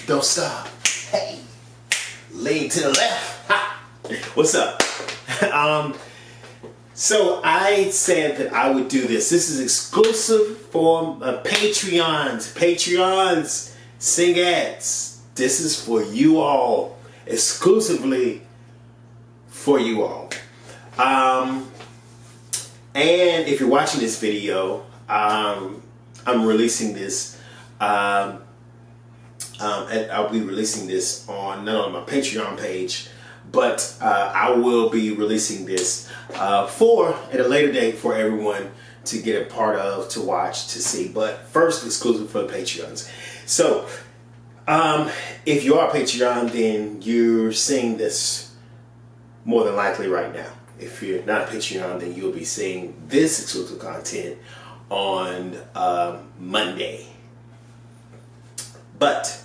Don't stop. Hey. Lean to the left. Ha. What's up? So I said that I would do this. This is exclusive for Patreons. Patreons, Singz. This is for you all. Exclusively for you all. And if you're watching this video, I'm releasing this. I'll be releasing this on not on my Patreon page, but I will be releasing this at a later date for everyone to get a part of, to watch, to see. But first, exclusive for the Patreons. So if you are a Patreon, then you're seeing this more than likely right now. If you're not a Patreon, then you'll be seeing this exclusive content on Monday. But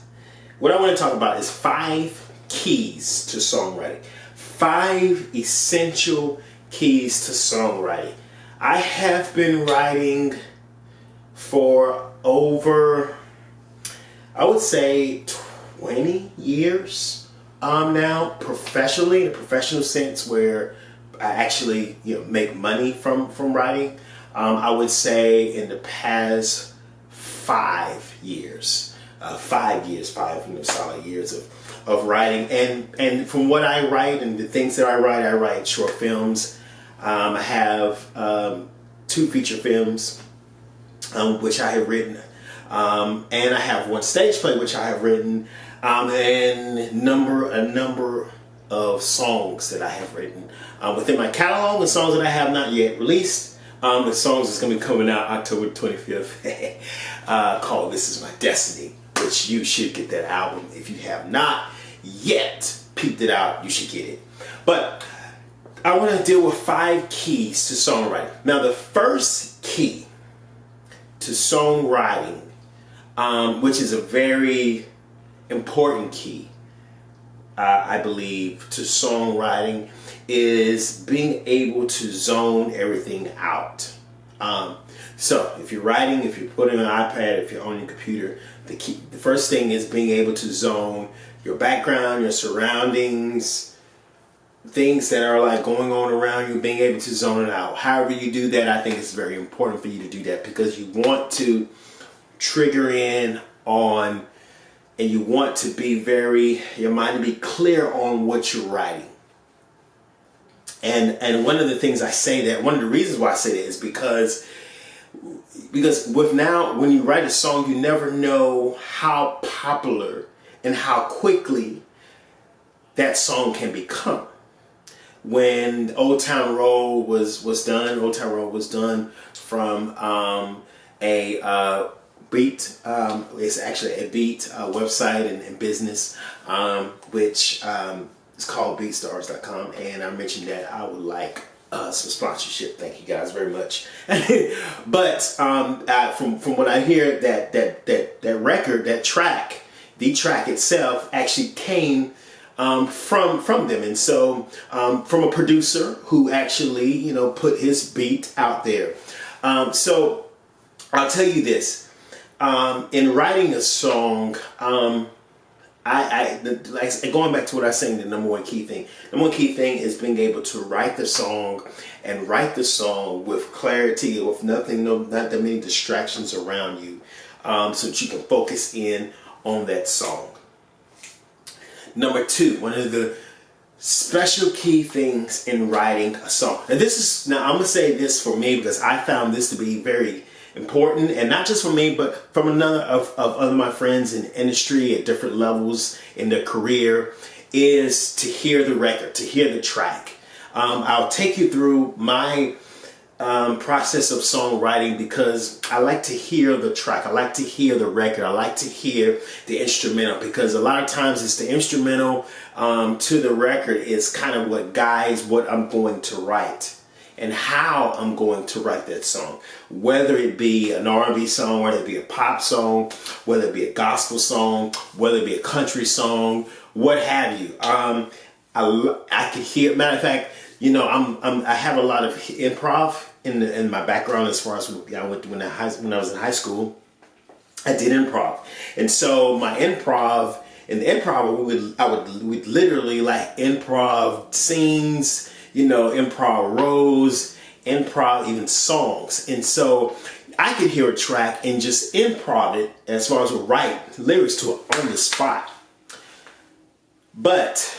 what I want to talk about is 5 keys to songwriting. 5 essential keys to songwriting. I have been writing for over, I would say, 20 years now, professionally, in a professional sense, where I actually make money from writing. I would say in the past 5 years. 5 years, solid years of writing, and from what I write and the things that I write short films. I have 2 feature films, which I have written, and I have 1 stage play which I have written, and a number of songs that I have written within my catalog, the songs that I have not yet released. The songs that's going to be coming out October 25th, called "This Is My Destiny," which you should get that album. If you have not yet peeped it out, you should get it. But I want to deal with 5 keys to songwriting. Now, the first key to songwriting, which is a very important key, I believe, to songwriting, is being able to zone everything out. So if you're writing, if you're putting an iPad, if you're on your computer, the first thing is being able to zone your background, your surroundings, things that are like going on around you, being able to zone it out. However you do that, I think it's very important for you to do that, because you want to trigger in on, and you want to be your mind to be clear on what you're writing. And one of the things I say that, one of the reasons why I say that is because when you write a song, you never know how popular and how quickly that song can become. When Old Town Road was done, Old Town Road was done from a beat. It's actually a beat website and business, which is called beatstars.com, and I mentioned that I would like some sponsorship. Thank you guys very much. But from what I hear, that record, that track, the track itself actually came from them, and so from a producer who actually put his beat out there. So I'll tell you this: in writing a song, going back to what I was saying, the number one key thing. Number one key thing is being able to write the song, and write the song with clarity, with not that many distractions around you, so that you can focus in on that song. Number 2, one of the special key things in writing a song. Now I'm gonna say this for me, because I found this to be very important, and not just for me, but from another of other my friends in the industry at different levels in their career, is to hear the record, to hear the track. I'll take you through my process of songwriting, because I like to hear the track, I like to hear the record, I like to hear the instrumental, because a lot of times it's the instrumental to the record is kind of what guides what I'm going to write and how I'm going to write that song. Whether it be an R&B song, whether it be a pop song, whether it be a gospel song, whether it be a country song, what have you. I can hear, matter of fact, I have a lot of improv in my background, as far as when I was in high school. I did improv, and so my improv in the improv, we'd literally like improv scenes, you know, improv rows, improv even songs. And so I could hear a track and just improv it as far as write lyrics to it on the spot. But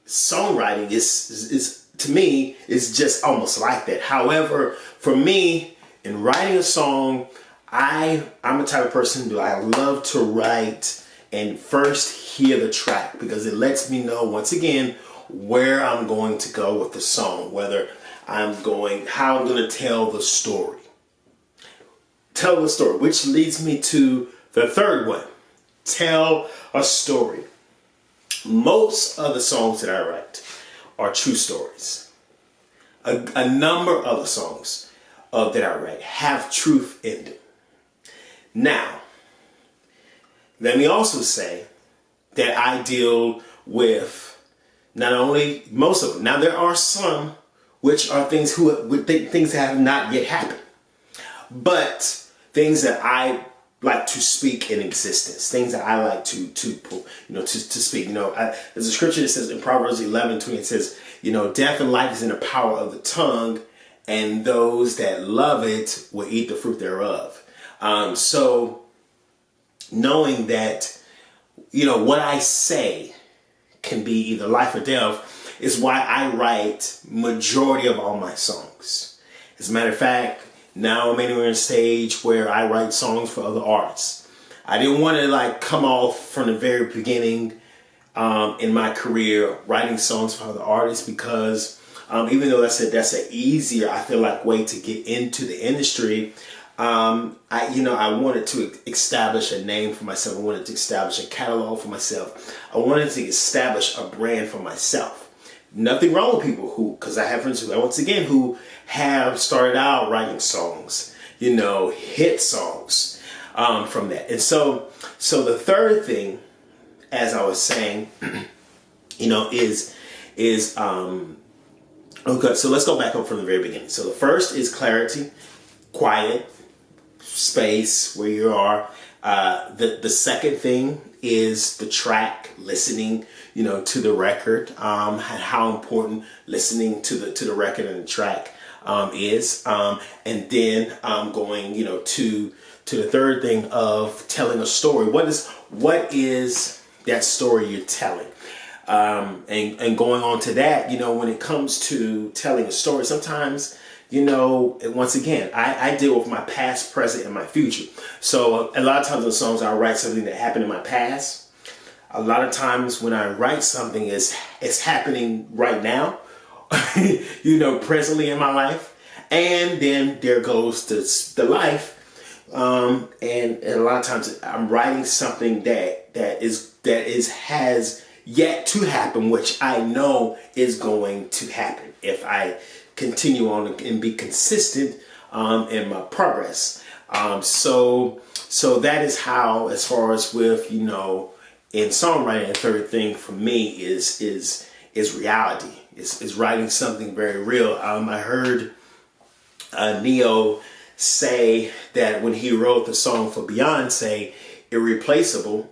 songwriting is to me is just almost like that. However, for me, in writing a song, I'm the type of person who I love to write and first hear the track, because it lets me know, once again, where I'm going to go with the song, how I'm going to tell the story. Tell the story, which leads me to the third one. Tell a story. Most of the songs that I write are true stories. A number of the songs that I write have truth in them. Now, let me also say that I deal with not only most of them. Now, there are some which are things things that have not yet happened, but things that I like to speak in existence, things that I like to speak. You know, there's a scripture that says in Proverbs 11:20, it says, you know, death and life is in the power of the tongue, and those that love it will eat the fruit thereof. So knowing that, you know, what I say can be either life or death is why I write majority of all my songs. As a matter of fact, now I'm anywhere in a stage where I write songs for other artists. I didn't want to like come off from the very beginning in my career writing songs for other artists, because even though that's an easier, I feel like, way to get into the industry, I wanted to establish a name for myself. I wanted to establish a catalog for myself. I wanted to establish a brand for myself. Nothing wrong with people because I have friends who have started out writing songs, you know, hit songs from that. And so the third thing, as I was saying, you know, is okay. So let's go back up from the very beginning. So the first is clarity, quiet space where you are. The second thing is the track, listening, you know, to the record, and how important listening to the record and the track is, and then going, you know, to the third thing of telling a story. What is that story you're telling? And going on to that, you know, when it comes to telling a story, sometimes, you know, once again, I deal with my past, present, and my future. So a lot of times in songs, I write something that happened in my past. A lot of times when I write something, it's happening right now, you know, presently in my life. And then there goes the life. And a lot of times I'm writing something that has yet to happen, which I know is going to happen if I continue on and be consistent in my progress. So that is how, as far as with, you know, in songwriting, the third thing for me is reality. Is writing something very real. I heard Neo say that when he wrote the song for Beyonce, Irreplaceable,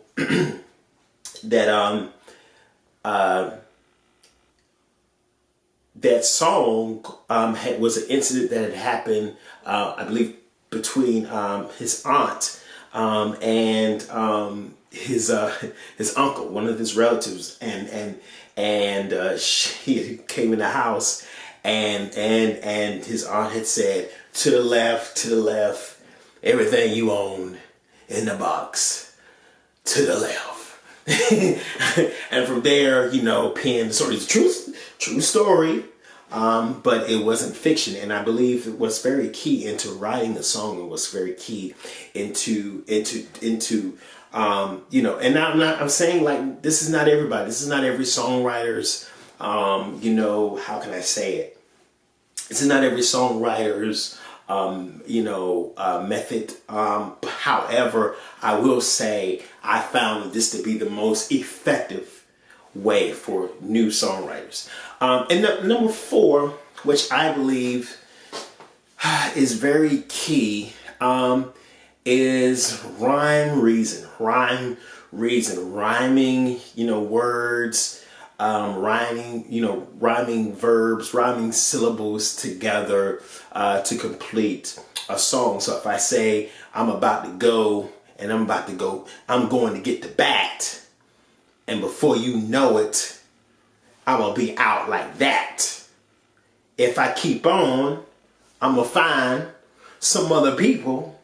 that that song was an incident that had happened, I believe, between his aunt and his uncle, one of his relatives, and she came in the house, and his aunt had said, to the left, everything you own in the box, to the left. And from there, you know, penned sort of true story, but it wasn't fiction. And I believe it was very key into writing a song. It was very key into you know. And I'm saying, like, this is not everybody. This is not every songwriter's. You know, how can I say it? This is not every songwriter's method. However, I will say I found this to be the most effective way for new songwriters. And number 4, which I believe is very key, is rhyme, reason, reason. Rhyming, words, rhyming verbs, rhyming syllables together to complete a song. So if I say I'm about to go and I'm going to get the bat, and before you know it, I'm going to be out like that. If I keep on, I'm going to find some other people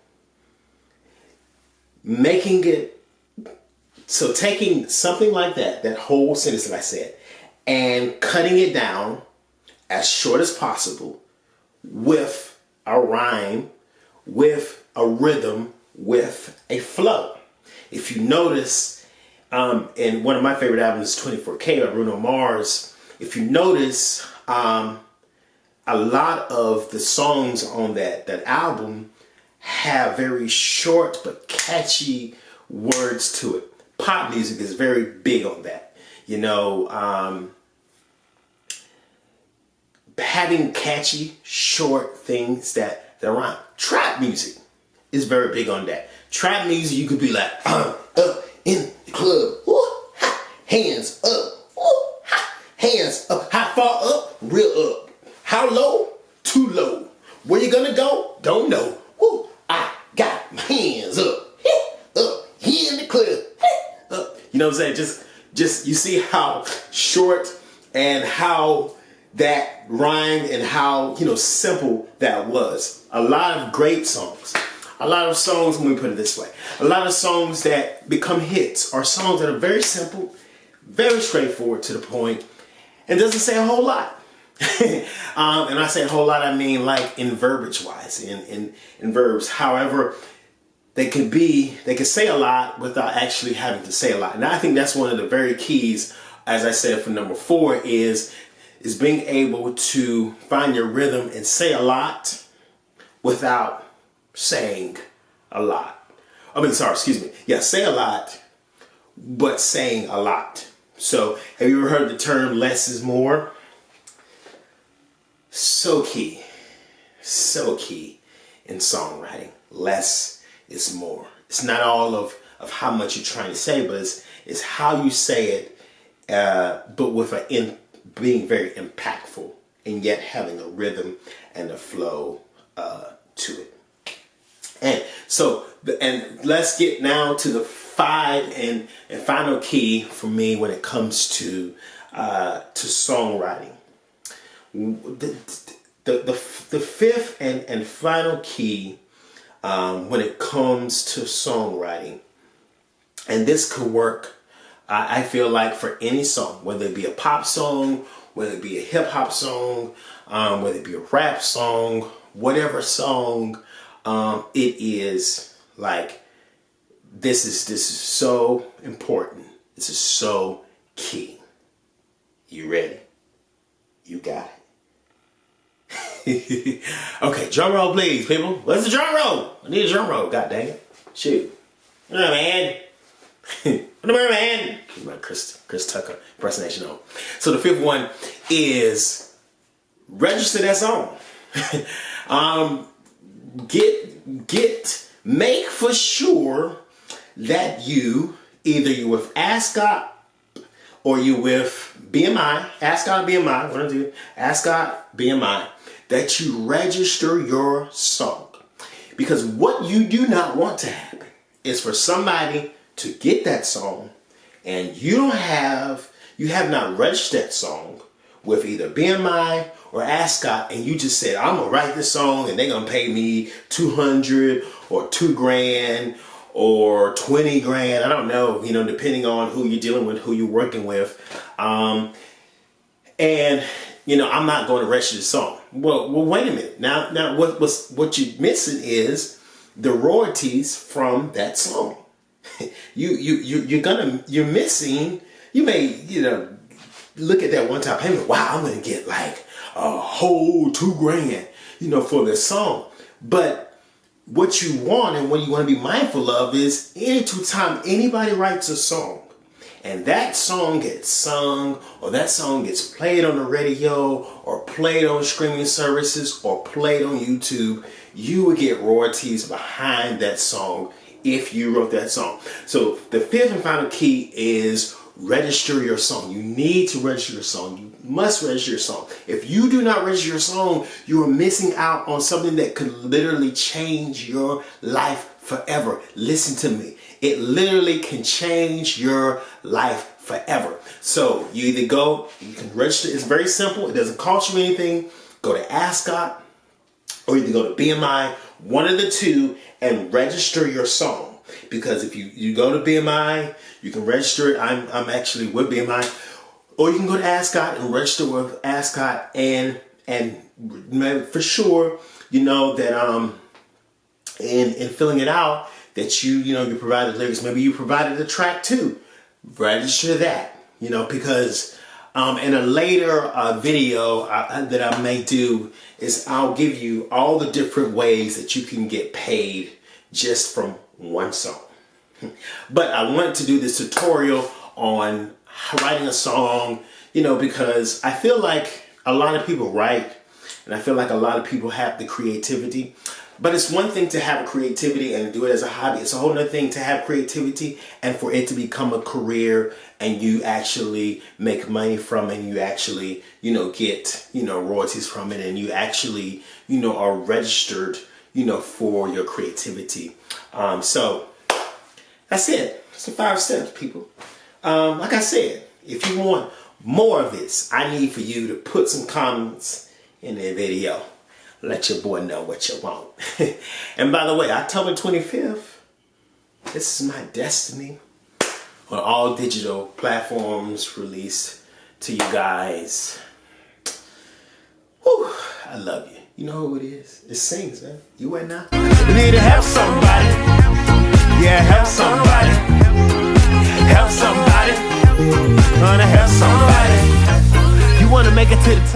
making it. So taking something like that whole sentence that I said, and cutting it down as short as possible with a rhyme, with a rhythm, with a flow. If you notice, in one of my favorite albums, 24K by Bruno Mars, if you notice, a lot of the songs on that album have very short but catchy words to it. Pop music is very big on that. Having catchy, short things that rhyme. Trap music is very big on that. Trap music, you could be like, up in the club, woo, ha, hands up, woo, ha, hands up. How far up? Real up. How low? Too low. Where you gonna go? Don't know. Woo, I got my hands up, up here in the club. You know what I'm saying? Just you see how short and how that rhymed and how simple that was. A lot of great songs. A lot of songs, let me put it this way. A lot of songs that become hits are songs that are very simple, very straightforward to the point, and doesn't say a whole lot. And I say a whole lot, I mean like in verbiage wise, in verbs. However, they can say a lot without actually having to say a lot. And I think that's one of the very keys, as I said, for number 4 is being able to find your rhythm and say a lot without saying a lot. Yeah, say a lot, but saying a lot. So have you ever heard the term less is more? So key in songwriting. Less is more. It's not all of how much you're trying to say, but it's how you say it, but with being very impactful and yet having a rhythm and a flow to it. And so, let's get now to the 5 and final key for me when it comes to songwriting. The 5th and final key when it comes to songwriting, and this could work, I feel like, for any song, whether it be a pop song, whether it be a hip hop song, whether it be a rap song, whatever song it is. Like, this is so important. This is so key. You ready? You got it. Okay, drum roll, please, people. Where's the drum roll? I need a drum roll. God dang it. Shoot. What up, man? What up, man? Keep my Chris Tucker impersonation on. So the 5th one is register that song. Make for sure that you're with ASCOT or you with BMI, ASCOT, BMI, what I do, ASCOT, BMI, that you register your song. Because what you do not want to happen is for somebody to get that song and you have not registered that song with either BMI or ASCOT, and you just said, I'm gonna write this song and they're gonna pay me $200 or $2,000 or $20,000. I don't know, depending on who you're dealing with, who you're working with. And I'm not going to register the song. Well, wait a minute. Now, what you're missing is the royalties from that song. You're missing. You may look at that one-time payment. Wow, I'm going to get like a whole $2,000, for this song. But what you want and what you want to be mindful of is anytime anybody writes a song and that song gets sung or that song gets played on the radio or played on streaming services or played on YouTube, you would get royalties behind that song if you wrote that song. So the fifth and final key is register your song. You need to register your song. You must register your song. If you do not register your song, you are missing out on something that could literally change your life forever. Listen to me. It literally can change your life forever. So you either go, you can register. It's very simple. It doesn't cost you anything. Go to ASCOT or you can go to BMI, one of the two, and register your song. Because if you go to BMI, you can register it. I'm actually with BMI. Or you can go to ASCOT and register with ASCOT, and for sure, you know that in filling it out, that you provided lyrics. Maybe you provided a track too. Register that, because in a later video that I may do is I'll give you all the different ways that you can get paid just from one song. But I wanted to do this tutorial on writing a song, because I feel like a lot of people write, and I feel like a lot of people have the creativity. But it's one thing to have creativity and do it as a hobby. It's a whole other thing to have creativity and for it to become a career and you actually make money from it and you actually, get, royalties from it and you actually, are registered, for your creativity. So that's it. It's the 5 steps, people. Like I said, if you want more of this, I need for you to put some comments in the video. Let your boy know what you want. And by the way, October 25th, this is my Destiny on all digital platforms released to you guys. Whew, I love you. You know who it is? It's Singz, man. You ain't now. We need to help somebody. Yeah, help somebody. Help somebody. Wanna help somebody. You wanna make it to the top.